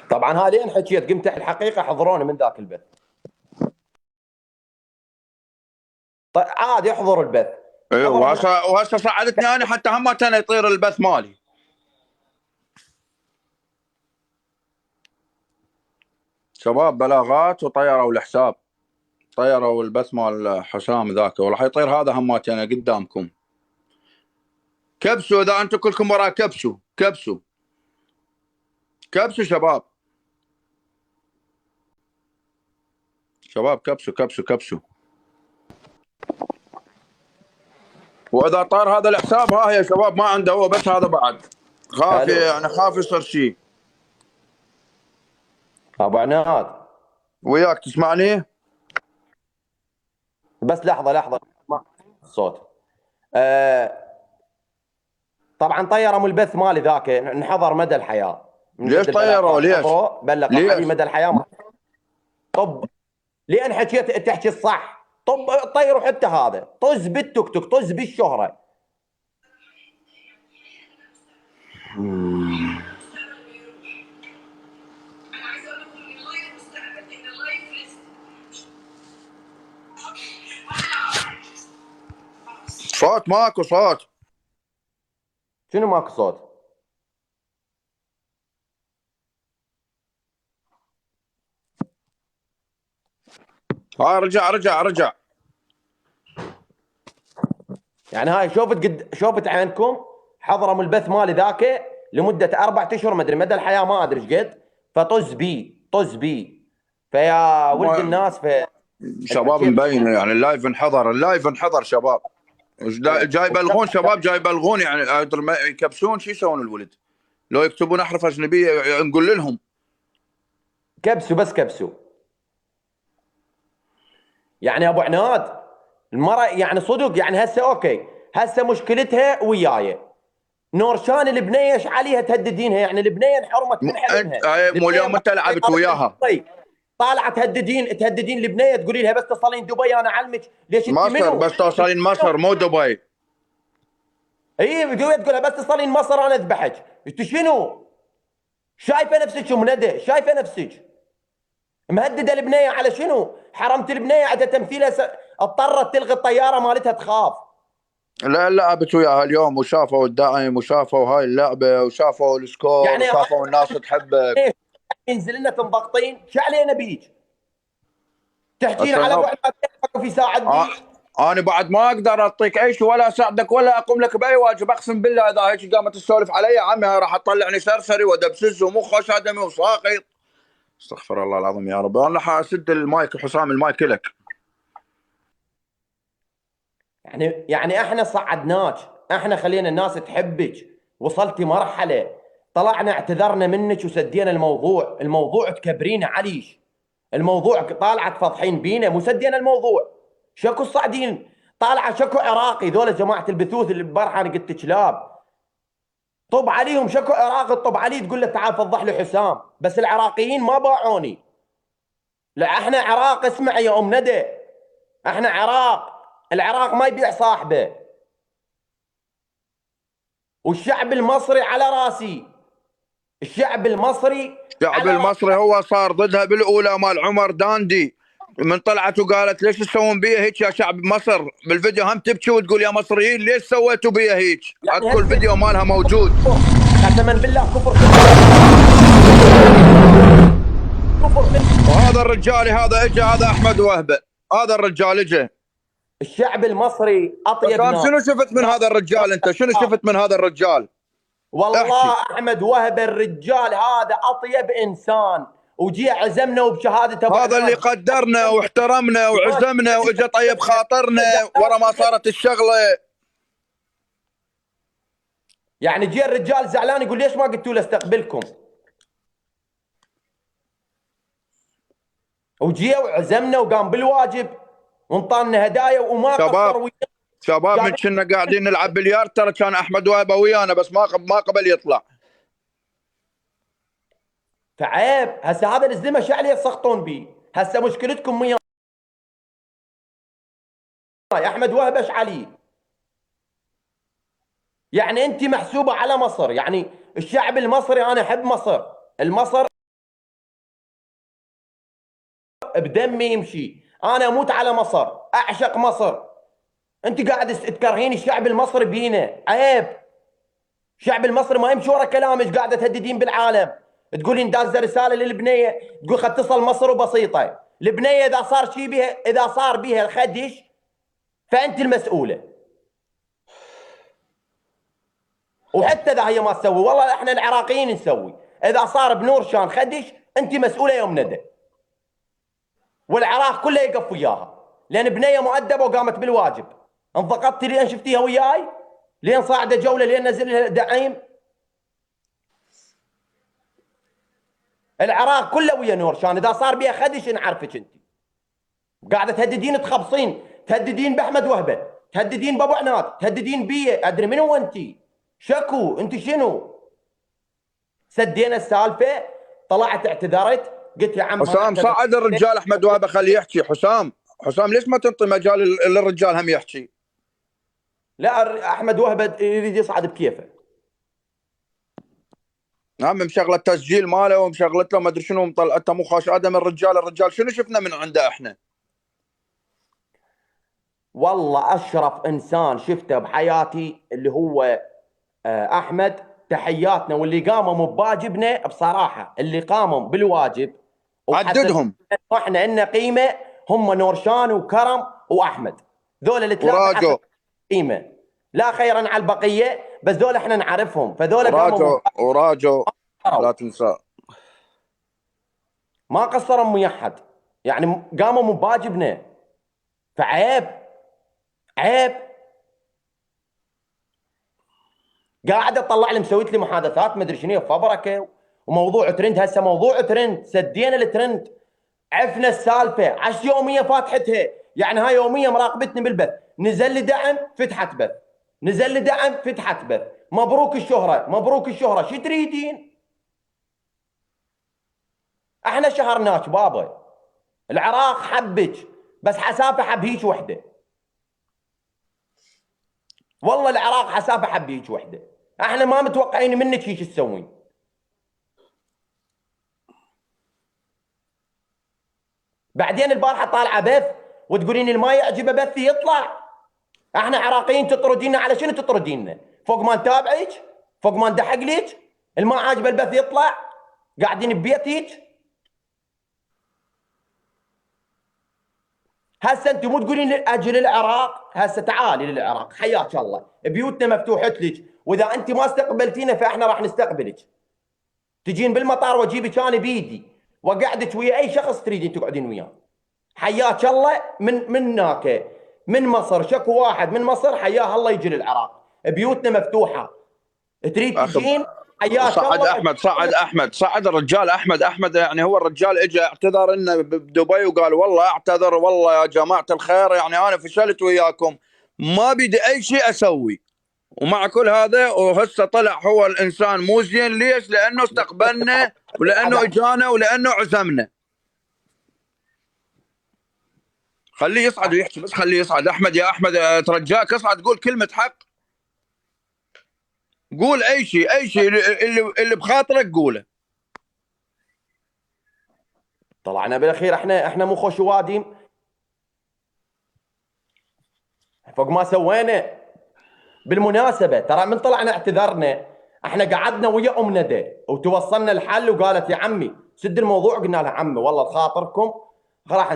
طبعا هذه ان حكيت قمت الحقيقه حضروني من ذاك البث. طيب عادي احضر البث. ايوه وهسه صعدتني انا حتى هم كان يطير البث مالي. شباب بلاغات وطيروا الحساب، طيروا البث مال حسام ذاك، وراح يطير هذا هماتنا قدامكم. كبسوا اذا انتم كلكم وراه، كبسوا كبسوا كبسوا شباب، شباب كبسوا كبسوا كبسوا. واذا طار هذا الحساب ها يا شباب ما عنده هو بس هذا بعد، خاف يعني خاف يصير شيء. ابو عناد وياك تسمعني؟ بس لحظه ما الصوت. طبعا طيروا البث مالي ذاك انحضر مدى الحياه. ليش طيروا؟ ليش؟ بلغ علي مدى الحياه. طب لان حكيت تحكي الصح. طب طيروا حتى هذا، طز بالتوك توك، طز بالشهره. صوت ماكو صوت. شنو ماكو صوت؟ رجع رجع رجع. يعني هاي شوفت عينكم حضروا البث مالي ذاك لمده 4 اشهر، ما ادري مدى الحياه ما ادري ايش قد، فطز بي طز بي. فيا ولد الناس شباب مبينه يعني اللايف انحضر، اللايف انحضر شباب. جاي يبلغون شباب، جاي يبلغون يعني يكبسون. شو يسوون الولد؟ لو يكتبون احرف اجنبيه نقول لهم كبسوا، بس كبسوا. يعني ابو عناد المرأة يعني صدق يعني هسه اوكي، هسه مشكلتها وياي نورشان البنيه ايش عليها تهددينها؟ يعني البنيه انحرمت من حلمها. مو اليوم انت لعبت وياها طالعه تهددين البنيه، تقولي لها بس تصلين دبي انا اعلمك. ليش انت مصر؟ منو؟ بس توصلين مصر مو دبي. اي تقول لها بس تصلين مصر انا اذبحك. انت شنو؟ شايفه نفسك ام ندى؟ شايفه نفسك مهدده البنيه على شنو؟ حرمت البنيه على تمثيلها، اضطرت تلغي الطياره مالتها تخاف. لا لعبت وياها اليوم وشافوا الدعم وشافوا هاي اللعبه وشافوا السكور يعني وشافوا الناس تحبك. ينزل لنا تنضغطين شو علينا بيك؟ تحكين على ابو عماد في ساعدني. انا بعد ما اقدر اعطيك اي شيء ولا اساعدك ولا اقوم لك باي واجب، اقسم بالله اذا هيك قامت تسولف علي يا عمي راح تطلعني سرسري ودبسس ومخ ادمي وساقط. استغفر الله العظيم يا رب. انا حاسد المايك حسام، المايك لك. يعني احنا صعدناك، احنا خلينا الناس تحبك، وصلتي مرحله طلعنا اعتذرنا منك وسدينا الموضوع تكبرينا عليش. الموضوع طالعه تفضحين بينا مسدينا الموضوع. شكو الصاعدين؟ طالعه شكو عراقي ذولا جماعه البثوث اللي ببارحه انا قلت كلاب. طب عليهم شكو عراقي، طب علي تقول له تعال فضح له حسام. بس العراقيين ما باعوني. لا احنا عراق، اسمع يا ام ندى، احنا عراق، العراق ما يبيع صاحبه. والشعب المصري على راسي، الشعب المصري هو صار ضدها بالاولى مال عمر داندي، من طلعت وقالت ليش تسوون بيها هيك يا شعب مصر؟ بالفيديو هم تبكي وتقول يا مصريين ليش سويتوا بيها هيك؟ يعني اكو الفيديو مالها موجود. قسما بالله كفر. وهذا الرجال هذا اجى، هذا احمد وهبه، هذا الرجال اجى. الشعب المصري اطيب ناس. شنو شفت من هذا الرجال انت؟ شنو شفت من هذا الرجال؟ والله احمد وهبه الرجال هذا اطيب انسان، وجي عزمنا وبشهادته. هذا اللي قدرنا واحترمنا وعزمنا واجى طيب خاطرنا ورا ما صارت الشغله. يعني جي الرجال زعلان يقول ليش ما قلتوا له استقبلكم؟ وجي وعزمنا وقام بالواجب وانطانا هدايا وما قصر ويانا. شباب من كنا قاعدين نلعب بلياردو ترى كان احمد وهبه ويانا بس ما قبل يطلع. فعيب هسه هذا الزلمه شو عليه تسخطون بيه؟ هسه مشكلتكم وياه. احمد وهبه ايش عليه؟ يعني انت محسوبه على مصر، يعني الشعب المصري انا احب مصر، المصر بدمي يمشي. انا اموت على مصر، اعشق مصر. انت قاعد تكرهين الشعب المصري بينا، عيب. الشعب المصري ما يمشي ورا كلامك، قاعده تهددين بالعالم. تقولين دازه رساله للبنيه، تقول خد تصل مصر وبسيطه. البنيه اذا صار شيء بها، اذا صار بها الخدش فانت المسؤوله. وحتى اذا هي ما تسوي، والله احنا العراقيين نسوي. اذا صار بنور شان خدش انت مسؤوله يوم ندى. والعراق كله يقف وياها، لان بنيه مؤدبه وقامت بالواجب. انضغطتي لين شفتيها وياي، لين صاعده جوله، لين نزل لها دعيم. العراق كله ويا نور شان، اذا صار بيها خدش نعرفك انت. قاعده تهددين، تخبصين، تهددين باحمد وهبه، تهددين بابو عناد، تهددين بي ادري منو انت. شكو انت شنو؟ سدينا السالفه، طلعت اعتذرت، قلت يا عم حسام صعد الرجال احمد وهبه، خليه يحكي. حسام ليش ما تنطي مجال للرجال هم يحكي؟ لا، احمد وهبه يريد يصعد بكيفه. نعم، مشغله التسجيل ماله ومشغلت له ما ادري شنو، مطلعته مو خاش ادم. الرجال شنو شفنا من عنده احنا؟ والله اشرف انسان شفته بحياتي اللي هو احمد. تحياتنا، واللي قاموا بواجبنا بصراحه، اللي قاموا بالواجب عددهم. احنا عندنا قيمه، هم نورشان وكرم واحمد. ذول وراجو قيمه، لا خيرا على البقيه، بس ذول احنا نعرفهم. فذول وراجو لا تنسى، ما قصروا ميحد، يعني قاموا بواجبنا. فعيب، عيب. قاعده تطلع لي، مسويت لي محادثات ما ادري شنو فبركه، وموضوع ترند. هسه موضوع ترند، سدينا الترند، عفنا السالفه. 10 يوميه فاتحتها، يعني هاي يوميه مراقبتني بالبث. نزل لي دعم فتحت بث، نزل لي دعم فتحت بث. مبروك الشهره، مبروك الشهره. شو تريدين؟ احنا شهرناك بابا. العراق حبك، بس حسافه حب هيك وحده. والله العراق حسافه حب هيك وحده. احنا ما متوقعين منك هيك تسوين. بعدين البارحه طالعه بث وتقولين اللي ما يعجبه بثي يطلع. احنا عراقيين تطردينا على شنو؟ تطردينا فوق ما نتابعك، فوق ما ندحق لك. اللي ما عاجبه البث يطلع. قاعدين ببيتك. هسه انت مو تقولين اجي للعراق، هسه تعالي للعراق، حياك الله، بيوتنا مفتوحه لك، واذا انت ما استقبلتينا فاحنا راح نستقبلك. تجين بالمطار واجيبك انا بيدي وقعدك ويا اي شخص تريدين تقعدين وياه. حياك الله. من هناك، من مصر، شكو واحد من مصر حياه الله يجي للعراق، بيوتنا مفتوحه. تريد تجين حياك الله. صعد الرجال احمد. يعني هو الرجال اجى اعتذر انه بدبي وقال والله اعتذر، والله يا جماعه الخير يعني انا فشلت وياكم، ما بدي اي شيء اسوي. ومع كل هذا وهسه طلع هو الانسان مو زين. ليش؟ لانه استقبلنا، ولانه اجانا، ولانه عزمنا. خليه يصعد ويحكي، بس خليه يصعد. احمد يا احمد ترجاك اصعد، قول كلمه حق، قول اي شيء اللي بخاطرك قوله. طلعنا بالاخير، احنا مو خوش وادي فوق ما سوينا. بالمناسبه ترى من طلعنا اعتذرنا، احنا قعدنا ويا ام ندى وتوصلنا الحل، وقالت يا عمي سد الموضوع. قلنا لها عمي والله بخاطركم راح